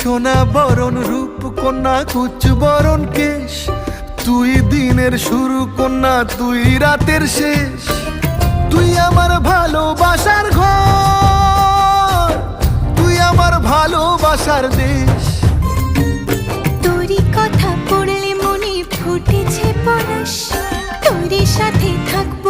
সোনা বরণ রূপ কন্যা কুচ বরণ কেশ, তুই দিনের শুরু কন্যা তুই রাতের শেষ। তুই আমার ভালোবাসার ঘর, তুই আমার ভালোবাসার দেশ। তোরই কথা পড়লে মনে ফুটেছে পরশ, তোরই সাথে থাকবো